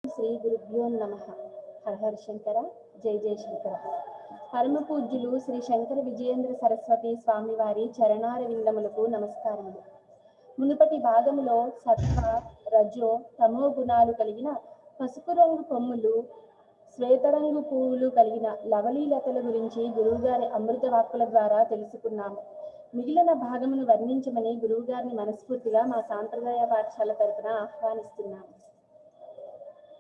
శ్రీ గురుభ్యో నమ. హర శంకర, జై జయ శంకర. పరమ పూజ్యులు శ్రీ శంకర విజయేంద్ర సరస్వతి స్వామివారి చరణార విందములకు నమస్కారములు. మునుపటి భాగములో సత్వ, రజో, తమో గుణాలు కలిగిన పసుపు రంగు కొమ్ములు, శ్వేతరంగు పువ్వులు కలిగిన లవలీలతల గురించి గురువుగారి అమృత వాక్కుల ద్వారా తెలుసుకున్నాము. మిగిలిన భాగమును వర్ణించమని గురువుగారిని మనస్ఫూర్తిగా మా సాంప్రదాయ పాఠశాల తరపున ఆహ్వానిస్తున్నాము.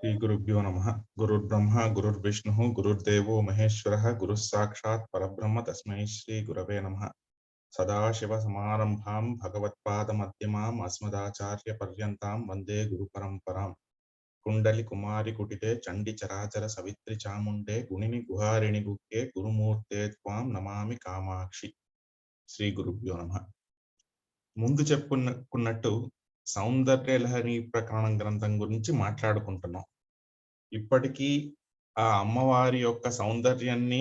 శ్రీ గురుభ్యో నమః. గురుర్బ్రహ్మ గురుర్విష్ణుః గురుర్దేవో మహేశ్వరః గురుః సాక్షాత్ పరబ్రహ్మ తస్మై శ్రీ గురవే నమః. సదాశివ సమారంభాం భగవత్పాద మధ్యమాం అస్మదాచార్య పర్యంతాం వందే గురు పరంపరాం. కుండలి కుమారి కుటితే చండి చరాచర సవిత్రి చాముండే గుణిని గుహారిణి గుక్కే గురుమూర్తే త్వాం నమామి కామాక్షి. శ్రీ గురుభ్యో నమః. ముందు చెప్పుకున్నట్టు సౌందర్యలహరి ప్రకరణం గ్రంథం గురించి మాట్లాడుకుంటున్నాం. ఇప్పటికీ ఆ అమ్మవారి యొక్క సౌందర్యాన్ని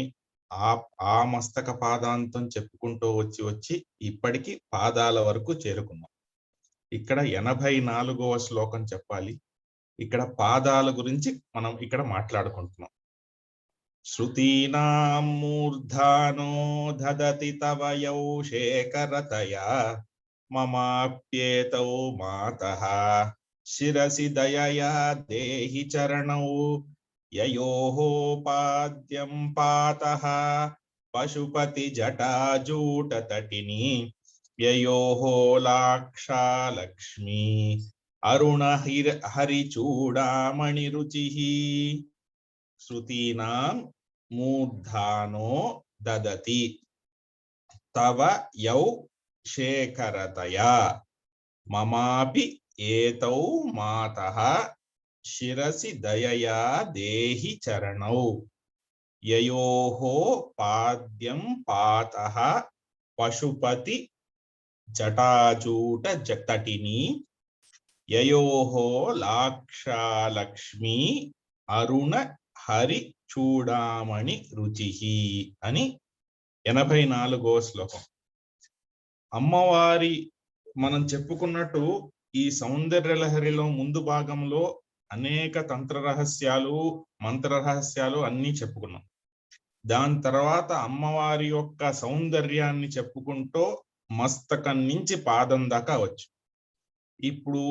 ఆ మస్తక పాదాంతం చెప్పుకుంటూ వచ్చి ఇప్పటికీ పాదాల వరకు చేరుకున్నాం. ఇక్కడ 84వ శ్లోకం చెప్పాలి. ఇక్కడ పాదాల గురించి మనం ఇక్కడ మాట్లాడుకుంటున్నాం. శృతీనాం మూర్ధానో దదతి తవ యౌ శేఖరతయా మమాప్యేతౌ మాతః శిరసి దయయా దేహి చరణౌ యయోః పాద్యం పాతః పశుపతి జటాజూట తటిని యయోః లాక్షా లక్ష్మీ అరుణ హరి చూడామణి రుచిః. శృతీనాం మూర్ధానో దదతి తవ యౌ శేఖరతయా మమాపి ఏతౌ మాతః శిరసి దయయా దేహి చరణౌ యయోః పాద్యం పాతః పశుపతి జటాజూట తటిని యయోః లాక్షా లక్ష్మీ అరుణ హరి చూడామణి రుచిః అని 84వ శ్లోకం. అమ్మవారి మనం చెప్పుకున్నట్టు ఈ సౌందర్యలహరిలో ముందు భాగంలో అనేక తంత్ర రహస్యాలు, మంత్ర రహస్యాలు అన్నీ చెప్పుకున్నాం. దాని తర్వాత అమ్మవారి యొక్క సౌందర్యాన్ని చెప్పుకుంటూ మస్తకం నుంచి పాదం దాకా వచ్చు. ఇప్పుడు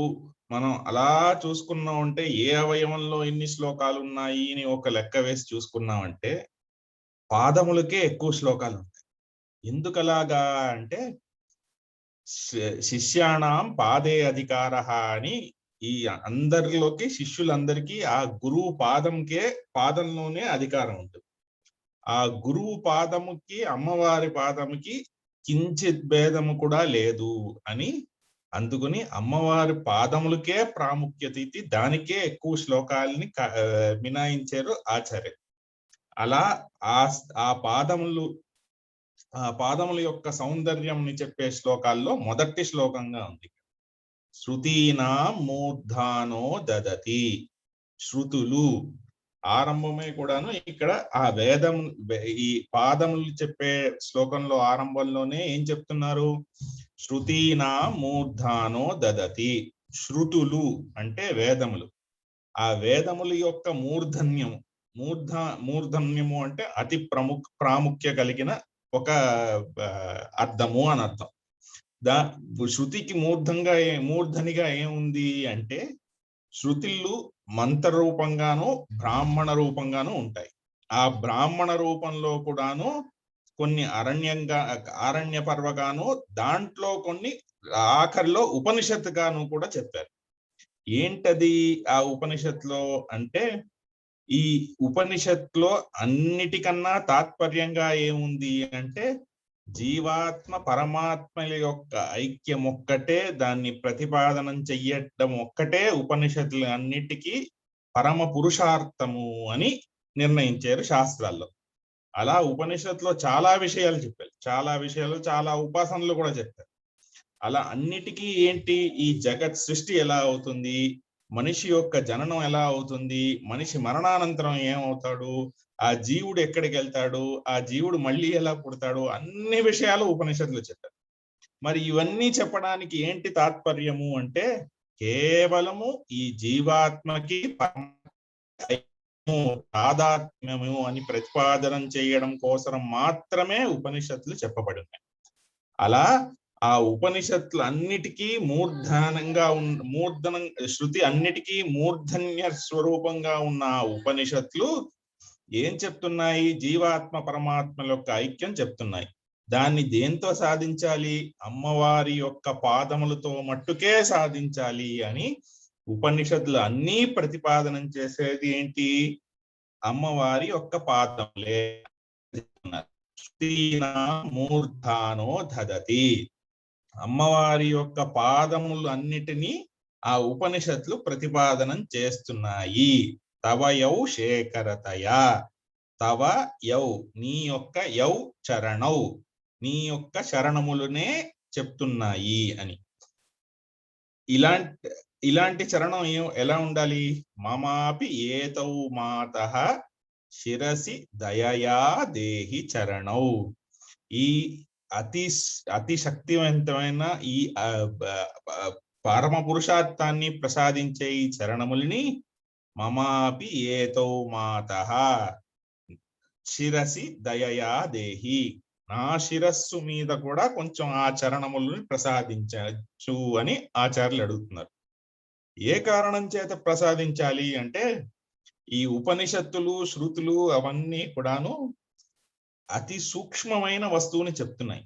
మనం అలా చూసుకున్నామంటే ఏ అవయవంలో ఎన్ని శ్లోకాలు ఉన్నాయి అని ఒక లెక్క వేసి చూసుకున్నామంటే పాదములకే ఎక్కువ శ్లోకాలు ఉంటాయి. ఎందుకలాగా అంటే శిష్యాణం పాదే అధికార అని ఈ అందరిలోకి శిష్యులందరికీ ఆ గురువు పాదంలోనే అధికారం ఉంటుంది. ఆ గురువు పాదముకి అమ్మవారి పాదముకి కించిత్ భేదము కూడా లేదు అని అందుకుని అమ్మవారి పాదములకే ప్రాముఖ్యత ఇచ్చి దానికే ఎక్కువ శ్లోకాలని మినాయించారు ఆచార్యులు. అలా ఆ పాదముల యొక్క సౌందర్యంని చెప్పే శ్లోకాల్లో మొదటి శ్లోకంగా ఉంది. శృతీనాం మూర్ధానో దదతి. శృతులు ఆరంభమే కూడాను ఇక్కడ ఆ వేదం ఈ పాదములు చెప్పే శ్లోకంలో ఆరంభంలోనే ఏం చెప్తున్నారు? శృతీనాం మూర్ధానో దదతి. శృతులు అంటే వేదములు. ఆ వేదముల యొక్క మూర్ధన్యము అంటే అతి ప్రాముఖ్య కలిగిన ఒక అర్థము అని అర్థం. శృతికి మూర్ధనిగా ఏముంది అంటే శృతులు మంత్ర రూపంగాను బ్రాహ్మణ రూపంగాను ఉంటాయి. ఆ బ్రాహ్మణ రూపంలో కూడాను కొన్ని అరణ్య పర్వగాను, దాంట్లో కొన్ని ఆఖరిలో ఉపనిషత్తుగాను కూడా చెప్పారు. ఏంటది ఆ ఉపనిషత్తులో అంటే ఈ ఉపనిషత్తులో అన్నిటికన్నా తాత్పర్యంగా ఏముంది అంటే జీవాత్మ పరమాత్మల యొక్క ఐక్యం ఒక్కటే, దాన్ని ప్రతిపాదనం చెయ్యడం ఒక్కటే ఉపనిషత్తులు అన్నిటికీ పరమ పురుషార్థము అని నిర్ణయించారు శాస్త్రాల్లో. అలా ఉపనిషత్తులో చాలా విషయాలు చెప్పారు, చాలా ఉపాసనలు కూడా చెప్పారు. అలా అన్నిటికీ ఏంటి, ఈ జగత్ సృష్టి ఎలా అవుతుంది, మనిషి యొక్క జననం ఎలా అవుతుంది, మనిషి మరణానంతరం ఏమవుతాడు, ఆ జీవుడు ఎక్కడికి వెళ్తాడు, ఆ జీవుడు మళ్ళీ ఎలా పుడతాడు, అన్ని విషయాలు ఉపనిషత్తులు చెప్పారు. మరి ఇవన్నీ చెప్పడానికి ఏంటి తాత్పర్యము అంటే కేవలము ఈ జీవాత్మకి తాదాత్మ్యము అని ప్రతిపాదనం చేయడం కోసం మాత్రమే ఉపనిషత్తులు చెప్పబడి ఉన్నాయి. అలా ఆ ఉపనిషత్తులు అన్నిటికీ మూర్ధనం శృతి అన్నిటికీ మూర్ధన్య స్వరూపంగా ఉన్న ఆ ఉపనిషత్తులు ఏం చెప్తున్నాయి? జీవాత్మ పరమాత్మల యొక్క ఐక్యం చెప్తున్నాయి. దాన్ని దేంతో సాధించాలి? అమ్మవారి యొక్క పాదములతో మట్టుకే సాధించాలి అని ఉపనిషత్తులు అన్నీ ప్రతిపాదనం చేసేది ఏంటి? అమ్మవారి యొక్క పాదములే. మూర్ధానో దదతి. అమ్మవారి యొక్క పాదములు అన్నిటినీ ఆ ఉపనిషత్తులు ప్రతిపాదనం చేస్తున్నాయి. తవ యౌ శేఖరతయా, తవ యౌ నీ యొక్క యౌ చరణౌ నీ యొక్క శరణములనే చెప్తున్నాయి అని. ఇలాంటి చరణం ఎలా ఉండాలి? మమాపి ఏతౌ మాతః శిరసి దయయా దేహి చరణౌ. ఈ అతి శక్తివంతమైన ఈ పరమ పురుషార్థాన్ని ప్రసాదించే ఈ చరణములని మమాపి ఏతౌ మాతః శిరసి దయయా దేహి, నా శిరస్సు మీద కూడా కొంచెం ఆ చరణములను ప్రసాదించచ్చు అని ఆచార్యులు అడుగుతున్నారు. ఏ కారణం చేత ప్రసాదించాలి అంటే, ఈ ఉపనిషత్తులు శృతులు అవన్నీ కూడాను అతి సూక్ష్మమైన వస్తువుని చెప్తున్నాయి.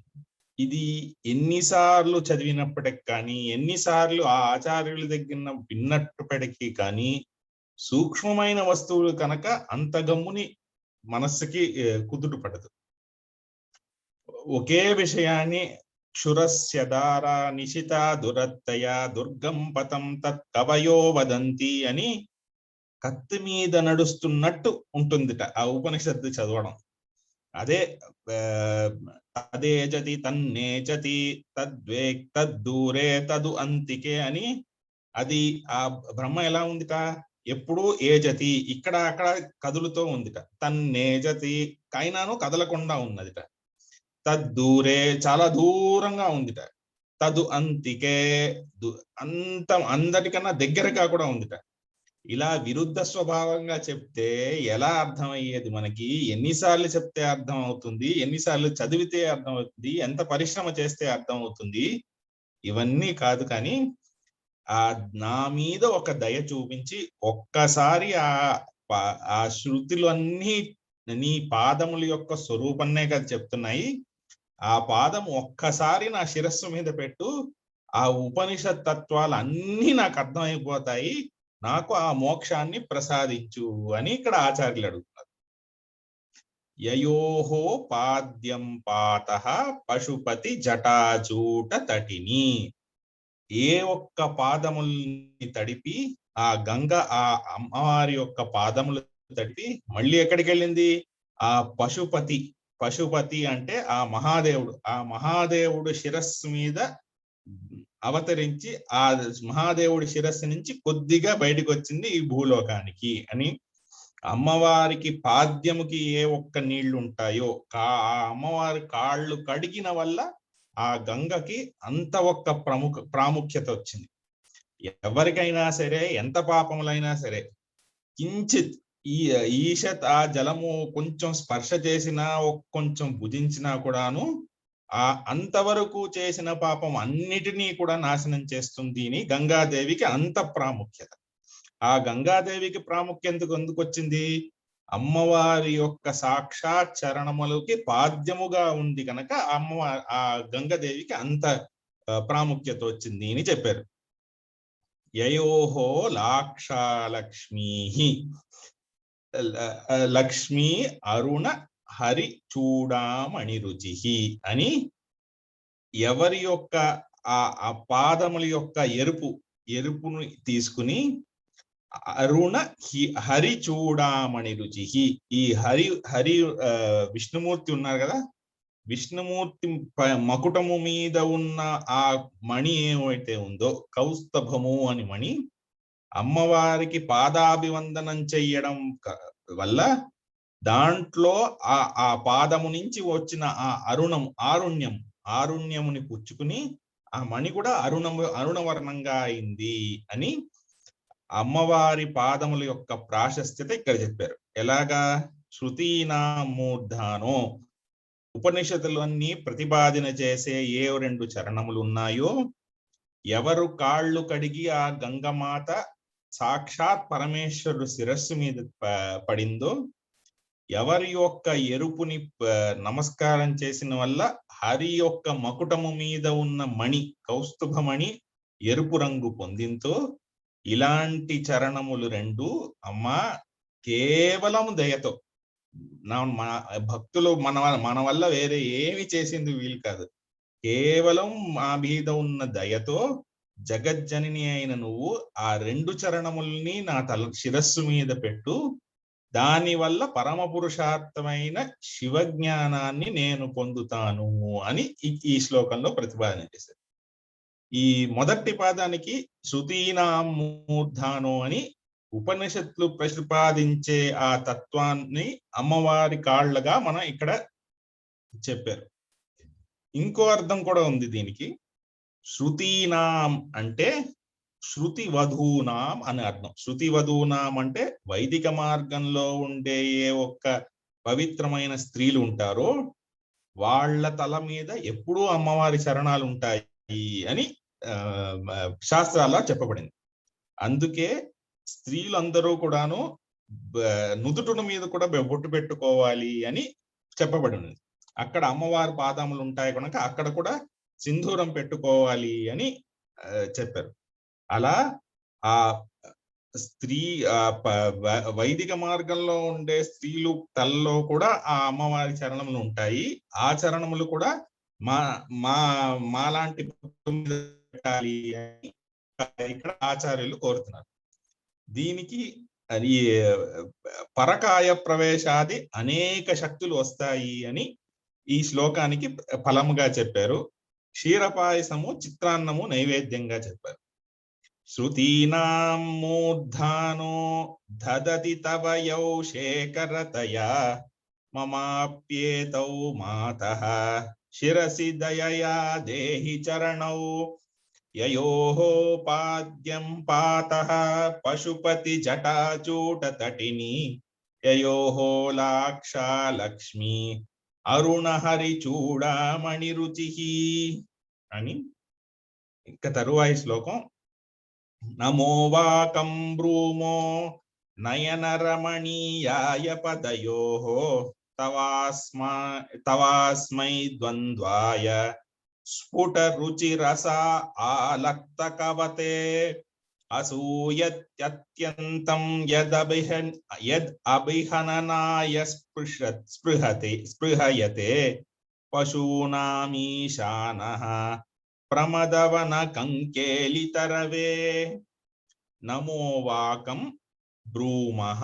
ఇది ఎన్నిసార్లు చదివినప్పటికి కానీ, ఎన్నిసార్లు ఆ ఆచార్యుల దగ్గర విన్నప్పటికీ కానీ, సూక్ష్మమైన వస్తువులు కనుక అంత గమ్ముని మనస్సుకి కుదుట పడదు. ఒకే విషయాన్ని క్షురస్యదార నిశిత దురత్తయ దుర్గం పతం తత్ కవయో వదంతి అని కత్తి మీద నడుస్తున్నట్టు ఉంటుందిట ఆ ఉపనిషత్తు చదవడం. అదే జతి తన్నేచతి తద్వేక్ తద్దూరే తదు అంతికే అని. అది ఆ బ్రహ్మ ఎలా ఉందిట? ఎప్పుడు ఏజతి, ఇక్కడ అక్కడ కదులుతూ ఉందిట. తన్నేజతి కైనాను కదలకుండా ఉన్నదిట. తద్దూరే చాలా దూరంగా ఉందిట. తదు అంతికే అందరికన్నా దగ్గరగా కూడా ఉందిట. ఇలా విరుద్ధ స్వభావంగా చెప్తే ఎలా అర్థమయ్యేది మనకి? ఎన్నిసార్లు చెప్తే అర్థం అవుతుంది? ఎన్నిసార్లు చదివితే అర్థం అవుతుంది? ఎంత పరిశ్రమ చేస్తే అర్థం అవుతుంది? ఇవన్నీ కాదు. కానీ నా మీద ఒక దయ చూపించి ఒక్కసారి ఆ శృతులు అన్నీ నీ పాదముల యొక్క స్వరూపన్నే కదా చెప్తున్నాయి. ఆ పాదం ఒక్కసారి నా శిరస్సు మీద పెట్టు, ఆ ఉపనిషత్ తత్వాలు అన్నీ నాకు అర్థమైపోతాయి, నాకు ఆ మోక్షాన్ని ప్రసాదించు అని ఇక్కడ ఆచార్యులు అడుగుతున్నారు. యయోహో పాద్యం పాతః పశుపతి జటాజూట తటిని. ఏ ఒక్క పాదముల్ని తడిపి ఆ గంగ ఆ అమ్మవారి యొక్క పాదములు తడిపి మళ్ళీ ఎక్కడికి వెళ్ళింది? ఆ పశుపతి అంటే ఆ మహాదేవుడు శిరస్సు మీద అవతరించి ఆ మహాదేవుడి శిరస్సు నుంచి కొద్దిగా బయటకు వచ్చింది ఈ భూలోకానికి అని. అమ్మవారికి పాద్యముకి ఏ ఒక్క నీళ్లు ఉంటాయో ఆ అమ్మవారి కాళ్ళు కడిగిన వల్ల ఆ గంగకి అంత ఒక్క ప్రాముఖ్యత వచ్చింది. ఎవరికైనా సరే, ఎంత పాపములైనా సరే, కించిత్ ఈషత్ ఆ జలము కొంచెం స్పర్శ చేసినా కొంచెం భుజించినా కూడాను ఆ అంతవరకు చేసిన పాపం అన్నిటినీ కూడా నాశనం చేస్తుంది అని గంగాదేవికి అంత ప్రాముఖ్యత. ఆ గంగాదేవికి ప్రాముఖ్యత ఎందుకు వచ్చింది? అమ్మవారి యొక్క సాక్షాత్ చరణములకి పాద్యముగా ఉంది కనుక ఆ గంగాదేవికి అంత ప్రాముఖ్యత వచ్చింది అని చెప్పారు. యయోహో లాక్షాలక్ష్మీ లక్ష్మీ అరుణ హరి చూడామణి రుచి అని ఎవరి యొక్క ఆ పాదముల యొక్క ఎరుపును తీసుకుని అరుణ హరి చూడామణి రుచి. ఈ హరి విష్ణుమూర్తి ఉన్నారు కదా, విష్ణుమూర్తి మకుటము మీద ఉన్న ఆ మణి ఏమైతే ఉందో కౌస్తభము అని మణి, అమ్మవారికి పాదాభివందనం చెయ్యడం వల్ల దాంట్లో ఆ పాదము నుంచి వచ్చిన ఆ ఆరుణ్యముని పుచ్చుకుని ఆ మణి కూడా అరుణవర్ణంగా అయింది అని అమ్మవారి పాదముల యొక్క ప్రాశస్త్యత ఇక్కడ చెప్పారు. ఎలాగా? శృతీనామూర్ధానో, ఉపనిషత్తులన్నీ ప్రతిపాదన చేసే ఏ 2 చరణములు ఉన్నాయో, ఎవరు కాళ్ళు కడిగి ఆ గంగమాత సాక్షాత్ పరమేశ్వరుడు శిరస్సు మీద పడిందో, ఎవరి యొక్క ఎరుపుని నమస్కారం చేసిన వల్ల హరి యొక్క మకుటము మీద ఉన్న మణి, కౌస్తుభమణి ఎరుపు రంగు పొందింతో, ఇలాంటి చరణములు 2 అమ్మా కేవలం దయతో, భక్తులు మన వల్ల వేరే ఏమి చేసింది వీలు కాదు, కేవలం మా మీద ఉన్న దయతో జగజ్జనని అయిన నువ్వు ఆ 2 చరణముల్ని నా శిరస్సు మీద పెట్టు, దాని వల్ల పరమ పురుషార్థమైన శివజ్ఞానాన్ని నేను పొందుతాను అని ఈ శ్లోకంలో ప్రతిపాదన చేశారు. ఈ మొదటి పాదానికి శృతీనామూర్ధానో అని ఉపనిషత్తులు ప్రతిపాదించే ఆ తత్వాన్ని అమ్మవారి కాళ్ళగా మనం ఇక్కడ చెప్పారు. ఇంకో అర్థం కూడా ఉంది దీనికి. శృతీనాం అంటే శృతి వధూనాం అని అర్థం. శృతి వధూనాం అంటే వైదిక మార్గంలో ఉండే ఏ ఒక్క పవిత్రమైన స్త్రీలు ఉంటారో వాళ్ళ తల మీద ఎప్పుడూ అమ్మవారి చరణాలు ఉంటాయి అని శాస్త్రాల్లో చెప్పబడింది. అందుకే స్త్రీలందరూ కూడాను నుదుటుల మీద కూడా బొట్టు పెట్టుకోవాలి అని చెప్పబడింది. అక్కడ అమ్మవారి పాదములు ఉంటాయి కనుక అక్కడ కూడా సింధూరం పెట్టుకోవాలి అని చెప్పారు. అలా ఆ స్త్రీ వైదిక మార్గంలో ఉండే స్త్రీలు తలలో కూడా ఆ అమ్మవారి చరణములు ఉంటాయి. ఆ చరణములు కూడా మాలాంటి పెట్టాలి అని ఇక్కడ ఆచార్యులు కోరుతున్నారు. దీనికి అది పరకాయ ప్రవేశాది అనేక శక్తులు వస్తాయి అని ఈ శ్లోకానికి ఫలముగా చెప్పారు. క్షీరపాయసము, చిత్రాన్నము నైవేద్యంగా చెప్పారు. శృతీనాం మూర్ధానో దదతి తవ యౌ శేఖరతయా మమాప్యేతౌ మాతః శిరసి దయయా దేహి చరణౌ యయోః పాద్యం పాతః పశుపతి జటాచూట తటిని యయోః లాక్షా లక్ష్మి అరుణహరి చూడామణి రుచిః అని. ఇంకా తరువాయి శ్లోకం నమో వాకం బ్రూమో నయన రమణీయాయ పదయోః తవాస్మై ద్వంద్వాయ స్ఫుట రుచి రస ఆలక్త కవతే అసూయత్యంతం యద్ అభిహననాయ స్పృహయతే పశూనామీశానః ప్రమదవన కంకేలితరవే. నమో వాకం బ్రూమః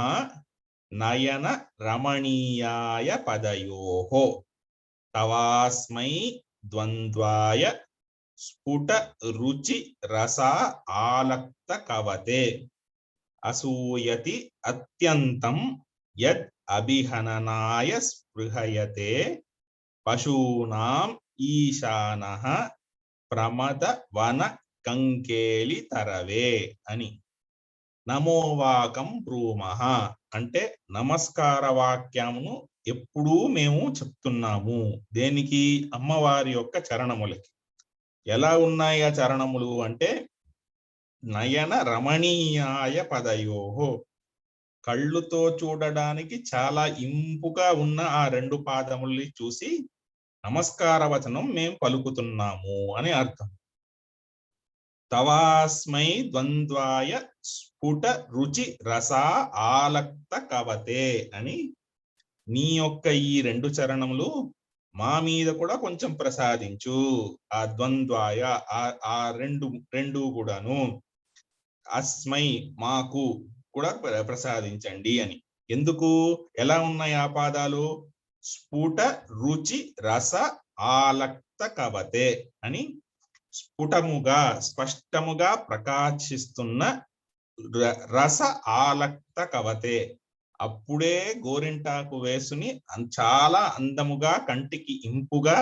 నయన రమణీయాయ పదయోః తవాస్మై ద్వంద్వాయ స్ఫుట రుచి రస ఆలక్త కవతే అసూయతి అత్యంతం యద్ అభిహననాయ స్పృహయతే పశూనాం ఈశానః ప్రమద వన కంకేలి తరవే అని. నమోవాకం బ్రూమః అంటే నమస్కార వాక్యమును ఎప్పుడూ మేము చెప్తున్నాము. దేనికి? అమ్మవారి యొక్క చరణములకి. ఎలా ఉన్నాయి ఆ చరణములు అంటే నయన రమణీయాయ పదయోః, కళ్ళుతో చూడడానికి చాలా ఇంపుగా ఉన్న ఆ 2 పాదముల్ని చూసి నమస్కార వచనం మేము పలుకుతున్నాము అని అర్థం. తవాస్మై ద్వంద్వాయ స్ఫుట రుచి రస ఆలక్త కవతే అని, నీ యొక్క ఈ 2 చరణములు మా మీద కూడా కొంచెం ప్రసాదించు. ఆ ద్వంద్వాయ ఆ రెండు కూడాను, అస్మై మాకు కూడా ప్రసాదించండి అని. ఎందుకు? ఎలా ఉన్నాయి ఆ పాదాలు? స్ఫుట రుచి రస ఆలక్త కవతే అని, స్ఫుటముగా స్పష్టముగా ప్రకాశిస్తున్న రస ఆలక్త కవతే, అప్పుడే గోరింటాకు వేసుని చాలా అందముగా కంటికి ఇంపుగా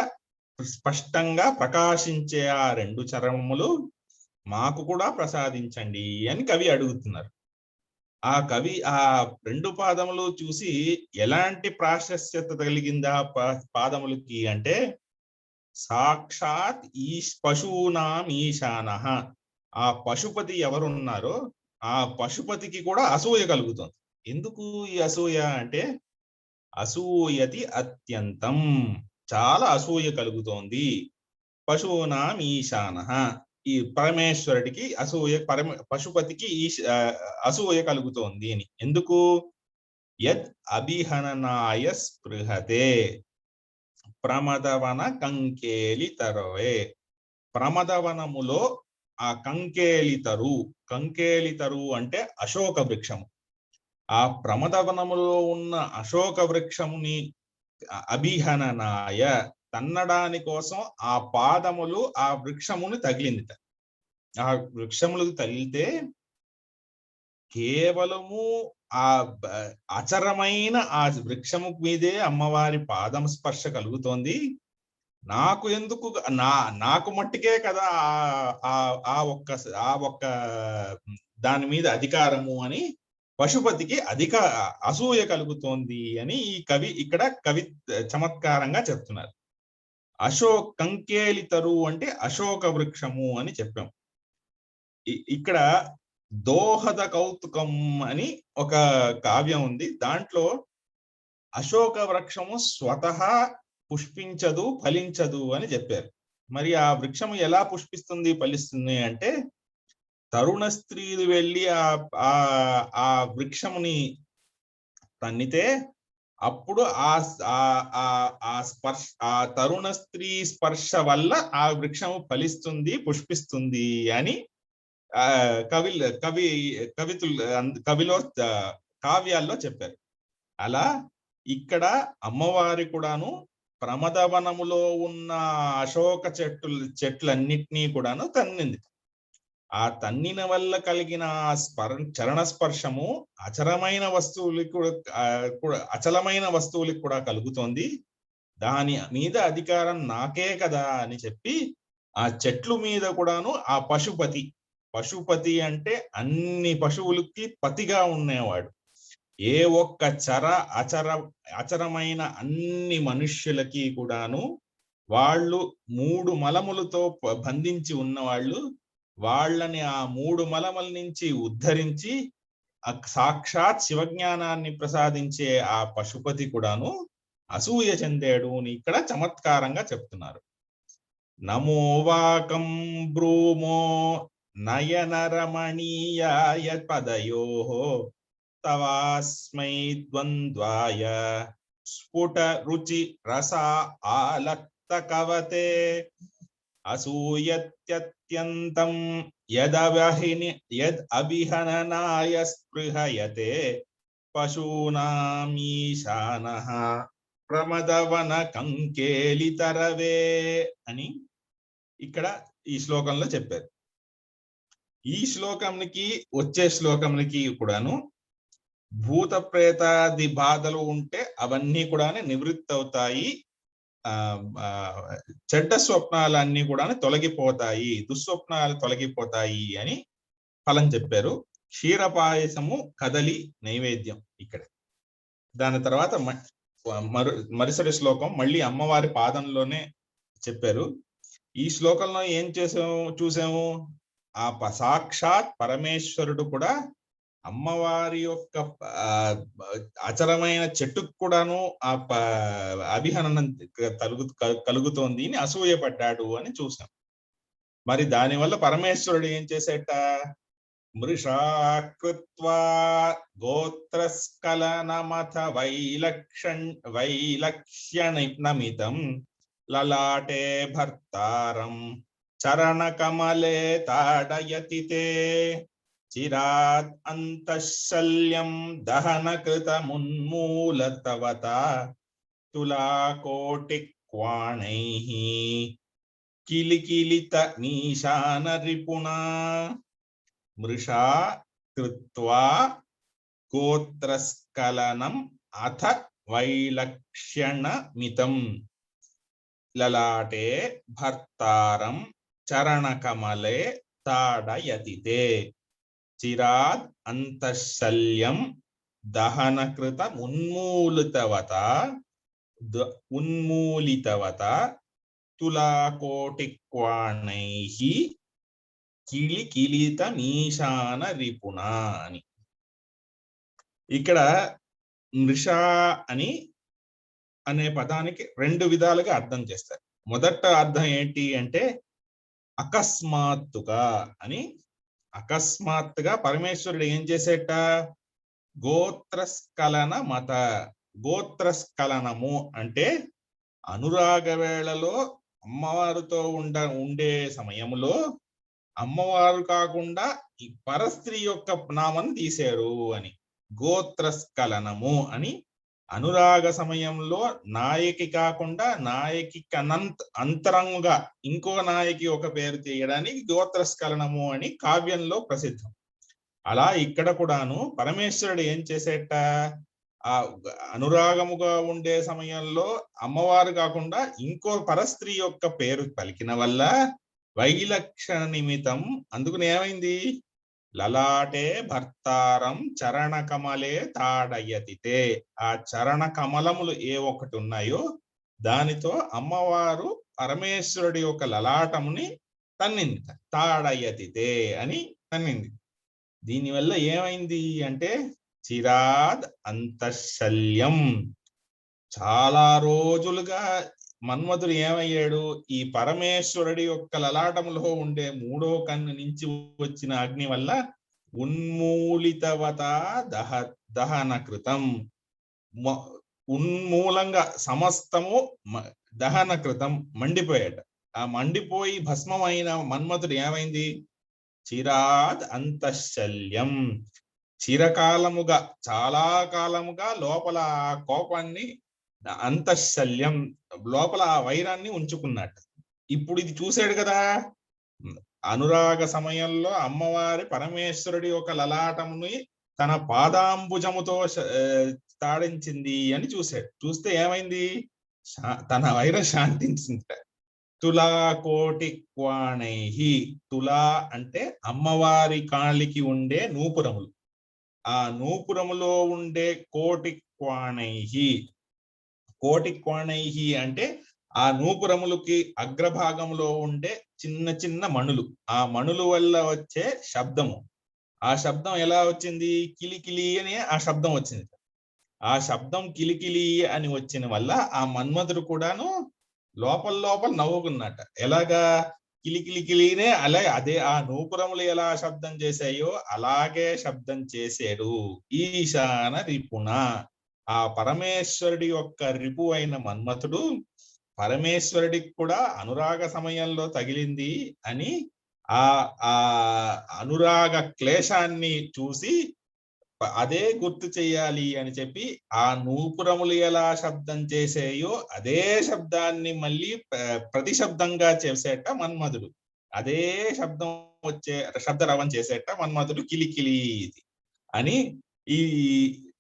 స్పష్టంగా ప్రకాశించే ఆ 2 చరణములు మాకు కూడా ప్రసాదించండి అని కవి అడుగుతున్నారు. ఆ కవి ఆ 2 పాదములు చూసి ఎలాంటి ప్రాశస్త్యత కలిగిందా పాదములకి అంటే, సాక్షాత్ పశూనాం ఈశానః. ఆ పశుపతి ఎవరున్నారో ఆ పశుపతికి కూడా అసూయ కలుగుతుంది. ఎందుకు ఈ అసూయ అంటే, అసూయతి అత్యంతం, చాలా అసూయ కలుగుతోంది. పశూనాం ఈశానః, ఈ పరమేశ్వరుడికి అసూయ, పశుపతికి అసూయ కలుగుతోంది అని. ఎందుకు? యద్ అభిహననాయ స్పృహతే ప్రమదవన కంకేలి తరవే. ప్రమదవనములో ఆ కంకేలితరు అంటే అశోక వృక్షము. ఆ ప్రమదవనములో ఉన్న అశోక వృక్షముని అభిహననాయ, తన్నడాని కోసం ఆ పాదములు ఆ వృక్షమును తగిలిందిట. ఆ వృక్షములకు తగిలితే కేవలము ఆ అచరమైన ఆ వృక్షము మీదే అమ్మవారి పాదం స్పర్శ కలుగుతోంది. నాకు ఎందుకు, నాకు మట్టికే కదా ఆ ఒక్క దాని మీద అధికారము అని పశుపతికి అసూయ కలుగుతోంది అని ఈ కవి చమత్కారంగా చెప్తున్నారు. కంకేలితరు అంటే అశోక వృక్షము అని చెప్పాం. ఇక్కడ దోహద కౌతుకం అని ఒక కావ్యం ఉంది. దాంట్లో అశోక వృక్షము స్వతహా పుష్పించదు, ఫలించదు అని చెప్పారు. మరి ఆ వృక్షము ఎలా పుష్పిస్తుంది, ఫలిస్తుంది అంటే, తరుణ స్త్రీలు వెళ్ళి ఆ వృక్షముని తన్నితే అప్పుడు ఆ తరుణ స్త్రీ స్పర్శ వల్ల ఆ వృక్షము ఫలిస్తుంది, పుష్పిస్తుంది అని కవిలో కావ్యాల్లో చెప్పారు. అలా ఇక్కడ అమ్మవారి కూడాను ప్రమదవనములో ఉన్న అశోక చెట్లన్నిటినీ కూడాను తన్నింది. ఆ తన్నిన వల్ల కలిగిన చరణ స్పర్శము అచలమైన వస్తువులకు కూడా కలుగుతోంది. దాని మీద అధికారం నాకే కదా అని చెప్పి ఆ చెట్లు మీద కూడాను ఆ పశుపతి అంటే అన్ని పశువులకి పతిగా ఉండేవాడు. ఏ ఒక్క అచరమైన అన్ని మనుష్యులకి కూడాను వాళ్ళు 3 మలములతో బంధించి ఉన్నవాళ్ళు, వాళ్ళని ఆ 3 మలముల నుంచి ఉద్ధరించి సాక్షాత్ శివజ్ఞానాన్ని ప్రసాదించే ఆ పశుపతి కూడాను అసూయ చెందాడు అని ఇక్కడ చమత్కారంగా చెప్తున్నారు. నమో వాకం బ్రూమో నయనరమణీయాయ పదయోః తవాస్మై ద్వంద్వాయ స్ఫుట రుచి రస ఆలక్త కవతే అసూయత్యత్యంతం యద్ అభిహననాయ స్పృహయతే పశూనామీశానః ప్రమదవన కంకేలితరవే అని ఇక్కడ ఈ శ్లోకంలో చెప్పారు. ఈ శ్లోకంకి వచ్చే శ్లోకంకి కూడాను భూత ప్రేతాది బాధలు ఉంటే అవన్నీ కూడా నివృత్తి అవుతాయి, చెడ్డ స్వప్నాలన్నీ కూడా తొలగిపోతాయి, దుస్వప్నాలు తొలగిపోతాయి అని ఫలం చెప్పారు. క్షీరపాయసము కదలి నైవేద్యం ఇక్కడ. దాని తర్వాత మరుసటి శ్లోకం మళ్ళీ అమ్మవారి పాదంలోనే చెప్పారు. ఈ శ్లోకంలో ఏం చూసాము, ఆ సాక్షాత్ పరమేశ్వరుడు కూడా అమ్మవారి యొక్క అచరమైన చెట్టుకు కూడాను ఆ అభిహననం కలుగుతోంది అని అసూయపడ్డాడు అని చూసాం. మరి దానివల్ల పరమేశ్వరుడు ఏం చేసేట, మృషా కృత్వా గోత్రస్కలనమథ వైలక్ష్యణమితం లలాటే భర్తారం చరణకమలే తాడయతి తే చిరాత్ అంతఃశల్యం దహనకృతమున్మూలతవత తులాకోటిక్వాణైః కిలికిలిత మీశాన రిపుణా. మృషా కృత్వా గోత్రస్కలనం అథ వైలక్ష్యణమితం లలాటే భర్తారం చరణకమలే తాడయతి తే. చిరాద్ అంతఃశల్యం దహనకృత ఉన్మూలితవత తులాకోటిక్వాణైః కిలికిలితమీశాన రిపుణ అని. ఇక్కడ మృష అనే పదానికి రెండు విధాలుగా అర్థం చేస్తారు. మొదట అర్థం ఏంటి అంటే అకస్మాత్తుగా అని. అకస్మాత్తుగా పరమేశ్వరుడు ఏం చేసేట, గోత్రస్ఖలనము అంటే అనురాగ వేళలో అమ్మవారితో ఉండే సమయంలో అమ్మవారు కాకుండా ఈ పరస్త్రీ యొక్క నామం తీశారు అని. గోత్రస్ఖలనము అని అనురాగ సమయంలో నాయకి కాకుండా నాయకి అంతరంగా ఇంకో నాయకి ఒక పేరు తీయడానికి గోత్రస్ఖలనము అని కావ్యంలో ప్రసిద్ధం. అలా ఇక్కడ కూడాను పరమేశ్వరుడు ఏం చేసేట, ఆ అనురాగముగా ఉండే సమయంలో అమ్మవారు కాకుండా ఇంకో పరస్త్రీ యొక్క పేరు పలికిన వల్ల వైలక్షణ నిమిత్తం అందుకని ఏమైంది, లలాటే భర్తారం చరణ కమలే తాడయతితే. ఆ చరణ కమలములు ఏ ఒక్కటి ఉన్నాయో దానితో అమ్మవారు పరమేశ్వరుడి యొక్క లలాటముని తన్నింది. తాడయతితే అని తన్నింది. దీనివల్ల ఏమైంది అంటే చిరాద్ అంతఃశల్యం. చాలా రోజులుగా మన్మధుడు ఏమయ్యాడు, ఈ పరమేశ్వరుడి యొక్క లలాటములో ఉండే మూడో కన్ను నుంచి వచ్చిన అగ్ని వల్ల ఉన్మూలితవత దహనకృతం, ఉన్మూలంగా సమస్తము దహనకృతం మండిపోయాడు. ఆ మండిపోయి భస్మమైన మన్మధుడు ఏమైంది, చిరాద్ అంతఃశల్యం, చిరకాలముగా చాలా కాలముగా లోపల ఆ కోపాన్ని అంతఃశల్యం లోపల ఆ వైరాన్ని ఉంచుకున్నట్టు. ఇప్పుడు ఇది చూశాడు కదా, అనురాగ సమయంలో అమ్మవారి పరమేశ్వరుడి యొక్క లలాటముని తన పాదాంబుజముతో తాడించింది అని చూశాడు. చూస్తే ఏమైంది, తన వైరం శాంతించింది. తులా కోటి క్వాణైః, తులా అంటే అమ్మవారి కాళ్ళకి ఉండే నూపురములు, ఆ నూపురములో ఉండే కోటి క్వాణైః అంటే ఆ నూపురములకి అగ్రభాగంలో ఉండే చిన్న చిన్న మణులు, ఆ మణుల వల్ల వచ్చే శబ్దము. ఆ శబ్దం ఎలా వచ్చింది, కిలికిలి అని ఆ శబ్దం వచ్చింది. ఆ శబ్దం కిలికిలి అని వచ్చిన వల్ల ఆ మన్మధుడు కూడాను లోపల నవ్వుకున్నట్ట. ఎలాగా, కిలికిలికిలినే అలాగే అదే ఆ నూపురములు ఎలా శబ్దం చేశాయో అలాగే శబ్దం చేశాడు. ఈశాన రిపుణ, ఆ పరమేశ్వరుడి యొక్క రిపు అయిన మన్మథుడు పరమేశ్వరుడికి కూడా అనురాగ సమయంలో తగిలింది అని ఆ అనురాగ క్లేశాన్ని చూసి అదే గుర్తు చెయ్యాలి అని చెప్పి ఆ నూపురములు ఎలా శబ్దం చేసేయో అదే శబ్దాన్ని మళ్ళీ ప్రతిశబ్దంగా చేసేట మన్మధుడు. అదే శబ్దం శబ్దరవం చేసేట మన్మధుడు కిలికిలి అని ఈ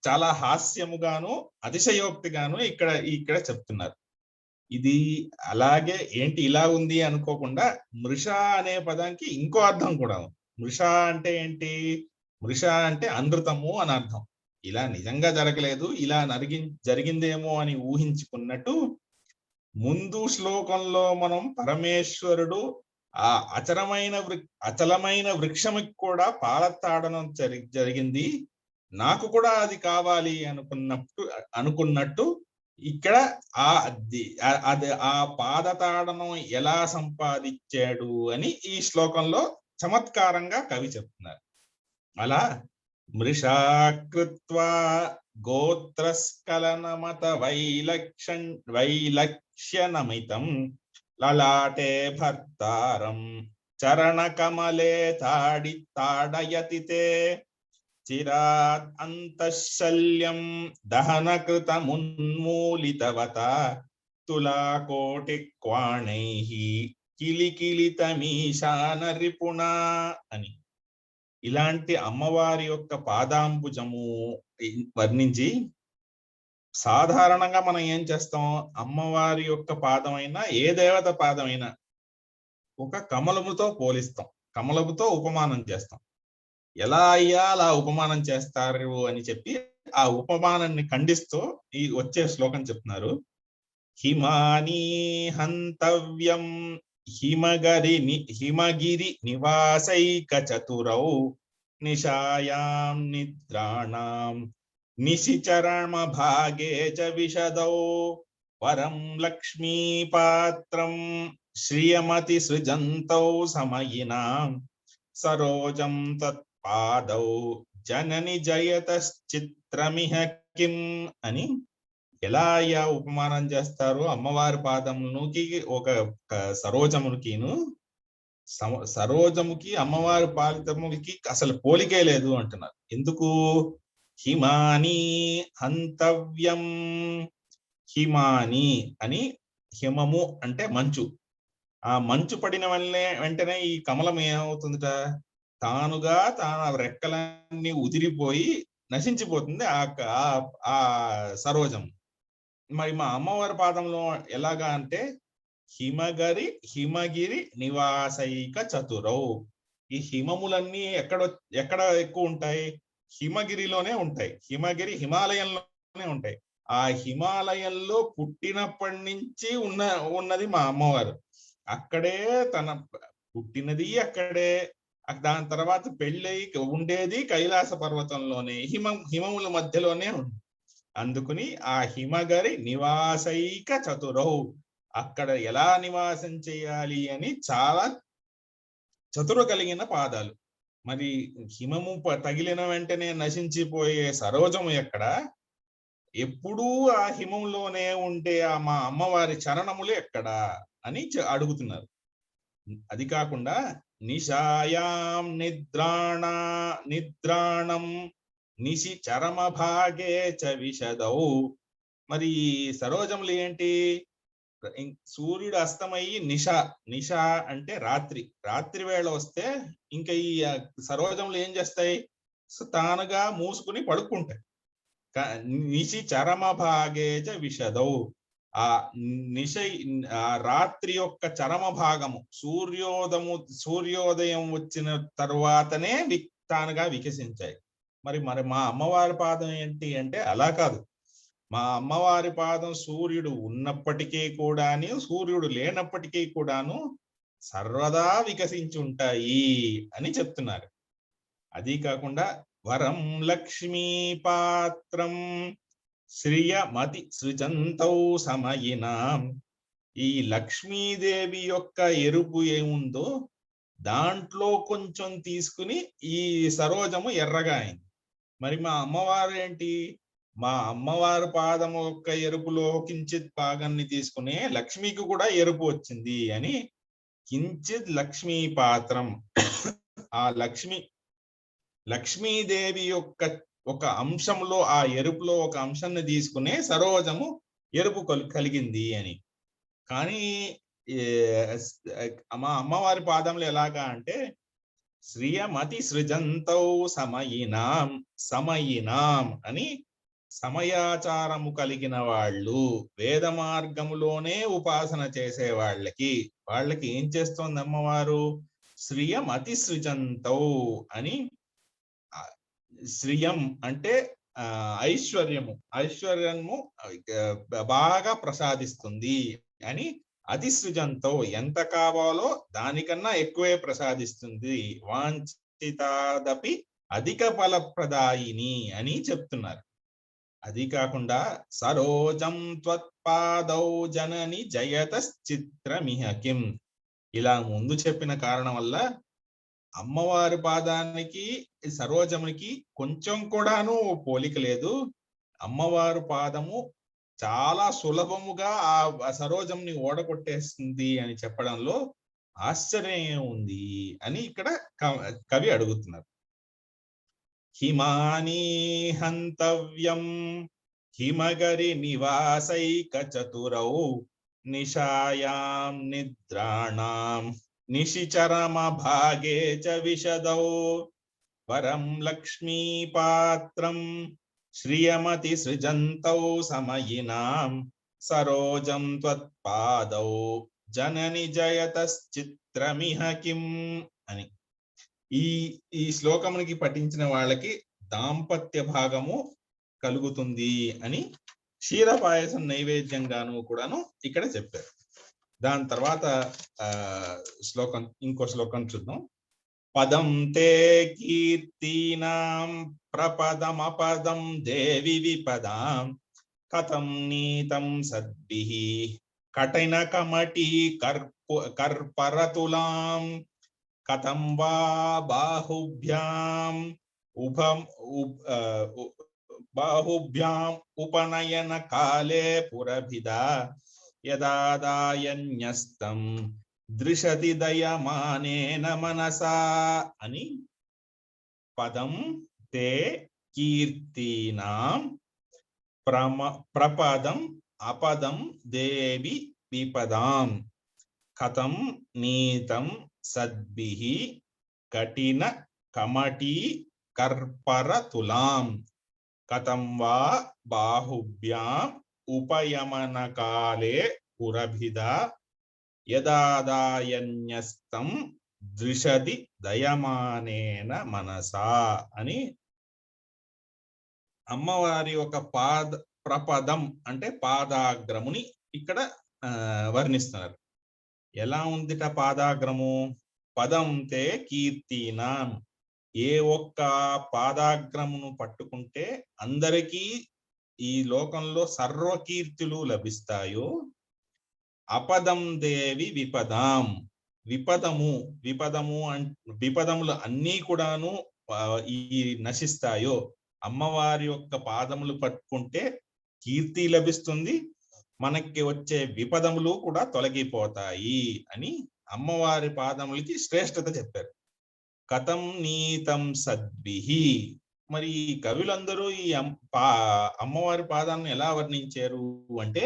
చాలా హాస్యముగాను అతిశయోక్తిగాను ఇక్కడ చెప్తున్నారు. ఇది అలాగే ఏంటి ఇలా ఉంది అనుకోకుండా మృష అనే పదానికి ఇంకో అర్థం కూడా ఉంది. మృష అంటే ఏంటి, మృష అంటే అనృతము అని అర్థం. ఇలా నిజంగా జరగలేదు, ఇలా జరిగిందేమో అని ఊహించుకున్నట్టు ముందు శ్లోకంలో మనం పరమేశ్వరుడు ఆ అచలమైన వృక్షముకి కూడా పాలతాడనం జరిగింది, నాకు కూడా అది కావాలి అనుకున్నట్టు ఇక్కడ ఆ పాదతాడనం ఎలా సంపాదించాడు అని ఈ శ్లోకంలో చమత్కారంగా కవి చెప్తున్నారు. అలా మృషాకృత్వా గోత్రస్ఖలనమత వైలక్ష్యనమితం లలాటే భర్తారం చరణ కమలే తాడయతితే చిరాద్ అంతఃశల్యం దహనకృతమున్మూలితవత తులాకోటి క్వాణైః కిలికిలితమీశాన రిపుణ అని. ఇలాంటి అమ్మవారి యొక్క పాదాంబుజము వర్ణించి, సాధారణంగా మనం ఏం చేస్తాం, అమ్మవారి యొక్క పాదమైనా ఏ దేవత పాదమైనా ఒక కమలముతో పోలిస్తాం, కమలముతో ఉపమానం చేస్తాం. ఎలా అయ్యా అలా ఉపమానం చేస్తారు అని చెప్పి ఆ ఉపమానాన్ని ఖండిస్తూ ఈ వచ్చే శ్లోకం చెప్తున్నారు. హిమాని హంతవ్యం హిమగిరి నివాసైక చతురౌ నిశాయాం నిద్రాణాం నిశిచరమ భాగే చ విశదౌ వరం లక్ష్మీపాత్రం శ్రియమతి సృజంతౌ సమయినాం సరోజం తత్పాదౌ జనని జయతశ్చిత్రమిహ కిం అని ఎలా అయ్యా ఉపమానం చేస్తారు అమ్మవారి పాదమునికి ఒక సరోజమునికిను సరోజముకి అమ్మవారి పాదములకి అసలు పోలికే లేదు అంటున్నారు. ఎందుకు? హిమాని హంతవ్యం. హిమాని అని హిమము అంటే మంచు. ఆ మంచు పడిన వెంటనే ఈ కమలం ఏమవుతుందట? తానుగా తాను రెక్కలన్నీ ఉదిరిపోయి నశించిపోతుంది ఆ సరోజం. మరి మా అమ్మవారి పాదంలో ఎలాగా అంటే హిమగిరి నివాసైక చతురౌ. ఈ హిమములన్నీ ఎక్కడ ఎక్కువ ఉంటాయి? హిమగిరిలోనే ఉంటాయి. హిమాలయంలోనే ఉంటాయి. ఆ హిమాలయంలో పుట్టినప్పటి నుంచి ఉన్నది మా అమ్మవారు. అక్కడే తన పుట్టినది అక్కడే, దాని తర్వాత పెళ్ళై ఉండేది కైలాస పర్వతంలోనే, హిమముల మధ్యలోనే ఉంది. అందుకుని ఆ హిమగిరి నివాసైక చతురౌ, అక్కడ ఎలా నివాసం చేయాలి అని చాలా చతుర కలిగిన పాదాలు. మరి హిమము తగిలిన వెంటనే నశించిపోయే సరోజము ఎక్కడ? ఎప్పుడూ ఆ హిమంలోనే ఉండే ఆ మా అమ్మవారి చరణములు ఎక్కడ అని అడుగుతున్నారు. అది కాకుండా నిశాయాం నిద్రాణం నిశి చరమ భాగే చ విశదౌ. మరి సరోజములు ఏంటి? సూర్యుడు అస్తమయ్యి నిశ అంటే రాత్రి వేళ వస్తే ఇంకా ఈ సరోజములు ఏం చేస్తాయి? తానుగా మూసుకుని పడుకుంటాయి. నిశి చరమ భాగే చ విశదౌ. ఆ రాత్రి యొక్క చరమ భాగము సూర్యోదయం వచ్చిన తర్వాతనే తానుగా వికసించాయి. మరి మా అమ్మవారి పాదం ఏంటి అంటే అలా కాదు. మా అమ్మవారి పాదం సూర్యుడు ఉన్నప్పటికీ కూడాను, సూర్యుడు లేనప్పటికీ కూడాను సర్వదా వికసించి ఉంటాయి అని చెప్తున్నారు. అది కాకుండా వరం లక్ష్మీ పాత్రం శ్రియమతి సృజంతౌ సమయినాం. ఈ లక్ష్మీదేవి యొక్క ఎరుపు ఏముందో దాంట్లో కొంచెం తీసుకుని ఈ సరోజము ఎర్రగా అయింది. మరి మా అమ్మవారు ఏంటి? మా అమ్మవారి పాదము యొక్క ఎరుపులో కించిత్ భాగాన్ని తీసుకునే లక్ష్మికి కూడా ఎరుపు వచ్చింది అని కించిత్ లక్ష్మీ పాత్రం. ఆ లక్ష్మీదేవి యొక్క ఒక అంశంలో, ఆ ఎరుపులో ఒక అంశాన్ని తీసుకునే సరోజము ఎరుపు కలిగింది అని. కానీ మా అమ్మవారి పాదంలో ఎలాగా అంటే శ్రియమతి సృజంతౌ సమయినాం అని సమయాచారము కలిగిన వాళ్ళు, వేద మార్గములోనే ఉపాసన చేసే వాళ్ళకి ఏం చేస్తోంది అమ్మవారు? శ్రియమతి సృజంతౌ అని. శ్రియం అంటే ఐశ్వర్యము బాగా ప్రసాదిస్తుంది అని. అతిసృజంతో ఎంత కావాలో దానికన్నా ఎక్కువే ప్రసాదిస్తుంది. వాంఛితాదపి అధిక ఫలప్రదాయిని అని చెప్తున్నారు. అది కాకుండా సరోజం త్వత్పాదౌ జనని జయతశ్చిత్రమిహ కిం. ఇలా ముందు చెప్పిన కారణం వల్ల అమ్మవారి పాదానికి సరోజమునికి కొంచెం కూడాను పోలిక లేదు. అమ్మవారి పాదము చాలా సులభముగా ఆ సరోజంని ఓడగొట్టేస్తుంది అని చెప్పడంలో ఆశ్చర్యం ఉంది అని ఇక్కడ కవి అడుగుతున్నారు. హిమాని హంతవ్యం హిమగిరి నివాసైక చతురౌ నిశాయాం నిద్రాణాం నిశిచరమ భాగే చ విశదౌ వరం లక్ష్మీ పాత్రం శ్రియమతి సృజంతౌ సమయినాం సరోజం త్వత్పాదౌ జనని జయతశ్చిత్రమిహ కిం అని. ఈ ఈ శ్లోకమునికి పఠించిన వాళ్ళకి దాంపత్య భాగము కలుగుతుంది అని క్షీర పాయసం నైవేద్యంగాను కూడాను ఇక్కడ చెప్పారు. దాని తర్వాత ఇంకో శ్లోకం చూద్దాం. పదం తే కీర్తీనాం ప్రపదమపదం దేవి విపదాం కథం నీతం సద్భిః కఠిన కమటి కర్పరతులాం కథం వా బాహుభ్యాం ఉపనయన కాలే పురభిదా యదాదాయన్యస్తం దృశతి దయమానేన మనసా అని పదం తే కీర్తీనాం ప్రపదం అపదం దేవి విపదాం కథం నీతం సద్భిః కఠిన కమటీ కర్పరతులాం కథం వా బాహుభ్యాం ఉపయమన కాలే పురభిదా యదాదాయన్యస్తం దృశది దయమానేన మనసా అని అమ్మవారి ఒక ప్రపదం అంటే పాదాగ్రముని ఇక్కడ వర్ణిస్తున్నారు. ఎలా ఉందిట పాదాగ్రము? పదం తే కీర్తీనాం, ఏ ఒక్క పాదాగ్రమును పట్టుకుంటే అందరికీ ఈ లోకంలో సర్వకీర్తులు లభిస్తాయో, అపదం దేవి విపదాం, విపదములు అన్నీ కూడాను ఈ నశిస్తాయో, అమ్మవారి యొక్క పాదములు పట్టుకుంటే కీర్తి లభిస్తుంది, మనకి వచ్చే విపదములు కూడా తొలగిపోతాయి అని అమ్మవారి పాదములకి శ్రేష్టత చెప్పారు. కథం నీతం సద్భిః, మరి కవులందరూ ఈ అమ్మవారి పాదాలను ఎలా వర్ణించారు అంటే,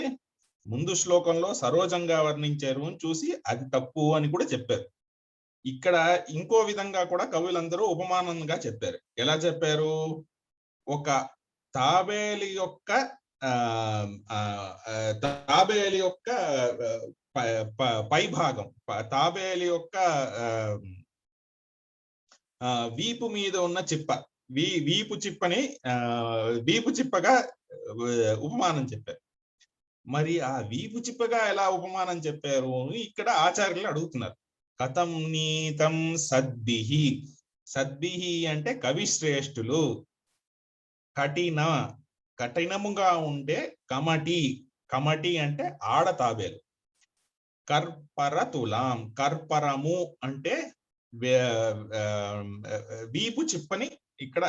ముందు శ్లోకంలో సరోజంగా వర్ణించారు అని చూసి అది తప్పు అని కూడా చెప్పారు. ఇక్కడ ఇంకో విధంగా కూడా కవులందరూ ఉపమానంగా చెప్పారు. ఎలా చెప్పారు? ఒక తాబేలు యొక్క పై భాగం, తాబేలు యొక్క వీపు మీద ఉన్న చిప్ప, వీపు చిప్పగా ఉపమానం చెప్పారు. మరి ఆ వీపు చిప్పగా ఎలా ఉపమానం చెప్పారు ఇక్కడ ఆచార్యులు అడుగుతున్నారు. కథం నీతం సద్భిః, సద్భిః అంటే కవిశ్రేష్ఠులు, కఠినముగా ఉండే కమటి అంటే ఆడతాబేలు, కర్పరతులాం, కర్పరము అంటే వీపు చిప్పని, ఇక్కడ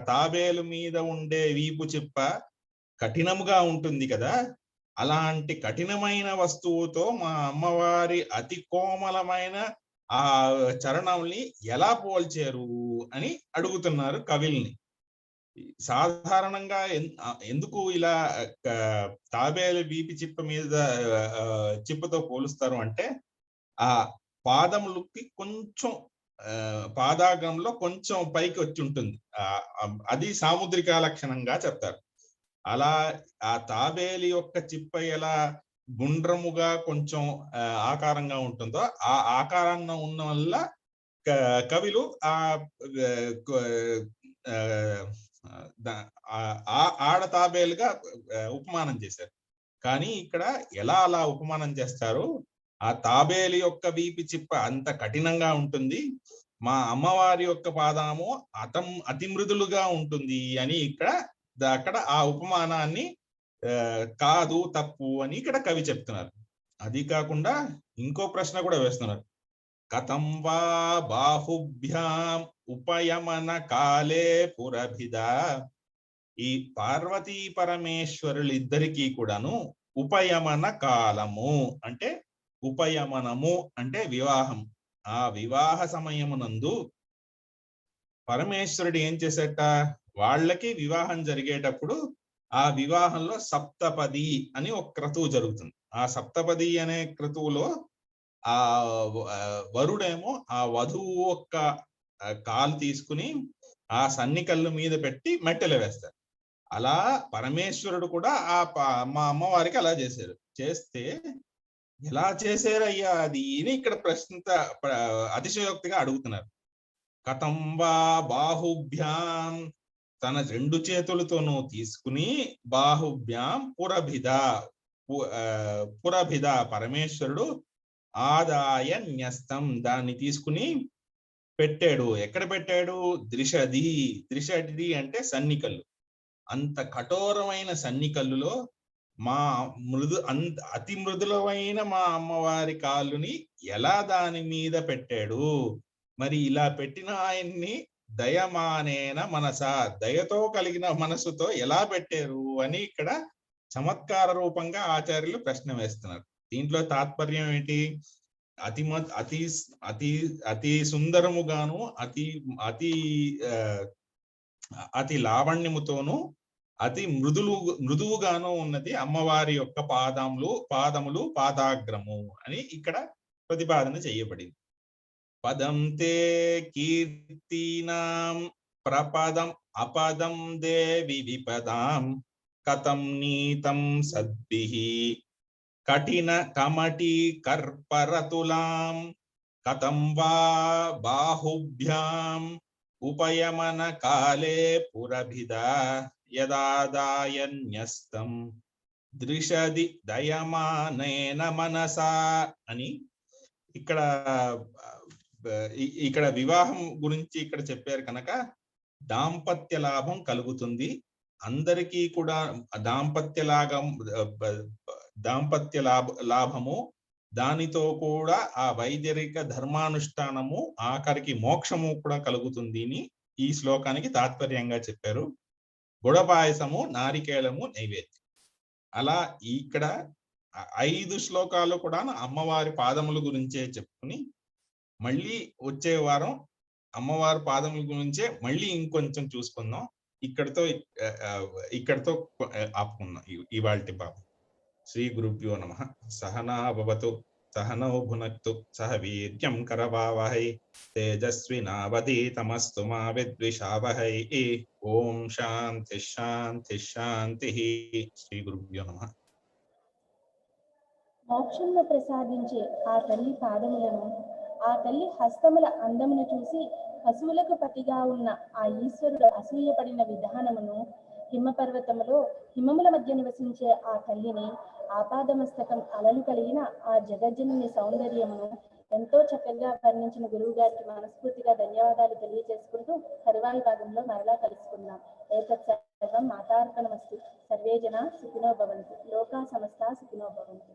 తాబేలు మీద ఉండే వీపు చిప్ప కఠినముగా ఉంటుంది కదా, అలాంటి కఠినమైన వస్తువుతో మా అమ్మవారి అతి కోమలమైన ఆ చరణంని ఎలా పోల్చారు అని అడుగుతున్నారు కవిల్ని. సాధారణంగా ఎందుకు ఇలా తాబేలు వీపి చిప్పతో పోలుస్తారు అంటే, ఆ పాదములకి కొంచెం పాదాగ్రంలో కొంచెం పైకి వచ్చి ఉంటుంది, అది సాముద్రిక లక్షణంగా చెప్తారు. అలా ఆ తాబేలు యొక్క చిప్ప ఎలా గుండ్రముగా కొంచెం ఆకారంగా ఉంటుందో, ఆ ఆకారంగా ఉన్న వల్ల కవులు ఆడతాబేలుగా ఉపమానం చేశారు. కానీ ఇక్కడ ఎలా అలా ఉపమానం చేస్తారు? ఆ తాబేలు యొక్క వీపి చిప్ప అంత కఠినంగా ఉంటుంది, మా అమ్మవారి యొక్క పాదము అతి మృదులుగా ఉంటుంది అని అక్కడ ఆ ఉపమానాన్ని కాదు, తప్పు అని ఇక్కడ కవి చెప్తున్నారు. అది కాకుండా ఇంకో ప్రశ్న కూడా వేస్తున్నారు. కథం వా బాహుభ్యాం ఉపయమన కాలే పురభిదా, ఈ పార్వతీ పరమేశ్వరులు ఇద్దరికీ కూడాను ఉపయమన కాలము అంటే, ఉపయమనము అంటే వివాహం, ఆ వివాహ సమయమునందు పరమేశ్వరుడు ఏం చేసేట, వాళ్ళకి వివాహం జరిగేటప్పుడు ఆ వివాహంలో సప్తపది అని ఒక క్రతువు జరుగుతుంది. ఆ సప్తపది అనే క్రతువులో ఆ వరుడేమో ఆ వధువు యొక్క కాలు తీసుకుని ఆ సన్నికల్లు మీద పెట్టి మెట్టెలు వేస్తారు. అలా పరమేశ్వరుడు కూడా మా అమ్మవారికి అలా చేశారు. చేస్తే ఎలా చేశారయ్యా అది అని ఇక్కడ ప్రశ్న అతిశయోక్తిగా అడుగుతున్నారు. కథం వా బాహుభ్యాం తన రెండు చేతులతోనూ తీసుకుని బాహుభ్యాం పురభిద పరమేశ్వరుడు ఆదాయ న్యస్తం దాన్ని తీసుకుని పెట్టాడు. ఎక్కడ పెట్టాడు? ద్రిషది అంటే సన్నికల్లు. అంత కఠోరమైన సన్నికల్లులో మా అతి మృదులమైన మా అమ్మవారి కాళ్ళుని ఎలా దాని మీద పెట్టాడు? మరి ఇలా పెట్టిన ఆయన్ని దయమానేన మనస దయతో కలిగిన మనసుతో ఎలా పెట్టారు అని ఇక్కడ చమత్కార రూపంగా ఆచార్యులు ప్రశ్న వేస్తున్నారు. దీంట్లో తాత్పర్యం ఏంటి? అతి అతి అతి అతి సుందరముగాను అతి అతి అతి లావణ్యముతోను అతి మృదువుగాను ఉన్నది అమ్మవారి యొక్క పాదములు పాదాగ్రము అని ఇక్కడ ప్రతిపాదన చేయబడింది. పదం తే కీర్తినాం ప్రపదం అపదం దేవి విపదాం కథం నీతం సద్భిః కఠిన కమటి కర్పరతులాం కథం వా బాహుభ్యాం ఉపయమన కాలే పురభిద యదాదాయన్యస్తం దృశది దయమానేన మనసా అని ఇక్కడ వివాహం గురించి ఇక్కడ చెప్పారు కనుక దాంపత్య లాభం కలుగుతుంది. అందరికీ కూడా దాంపత్య లాభము, దానితో కూడా ఆ వైదిక ధర్మానుష్ఠానము, ఆఖరికి మోక్షము కూడా కలుగుతుంది అని ఈ శ్లోకానికి తాత్పర్యంగా చెప్పారు. గుడపాయసము, నారికేళము, నైవేద్యం. అలా ఇక్కడ 5 శ్లోకాలు కూడా అమ్మవారి పాదముల గురించే చెప్పుకుని మళ్ళీ వచ్చే వారం అమ్మవారి పాదముల గురించే మళ్ళీ ఇంకొంచెం చూసుకుందాం. ఇక్కడతో ఆపుకుందాం ఇవాల్టి భాగం. శ్రీ గురుభ్యో నమః. సహనా భవతు సహనౌ భునక్తు సహ వీర్యం కరవావహై తేజస్వినావధీతమస్తు మా విద్విషావహై. ఓం శాంతి శాంతి శాంతి. శ్రీ గురుభ్యో నమః. మోక్షంలో ప్రసాదించే ఆ తల్లి పాదములను, ఆ తల్లి హస్తముల అందమును చూసి పశువులకు పతిగా ఉన్న ఆ ఈశ్వరుడు అసూయపడిన విధానమును, హిమపర్వతములో హిమముల మధ్య నివసించే ఆ తల్లిని, ఆపాదమస్తకం అలలు కలిగిన ఆ జగజ్జనుని సౌందర్యమును ఎంతో చక్కగా వర్ణించిన గురువు గారికి మనస్ఫూర్తిగా ధన్యవాదాలు తెలియజేసుకుంటూ తరువాయి భాగంలో మరలా కలుసుకుందాం. ఏతత్ సర్వం మాతార్పణమస్తు. సర్వే జనా సుఖినో భవంతు. లోకా సమస్తా సుఖినో భవంతు.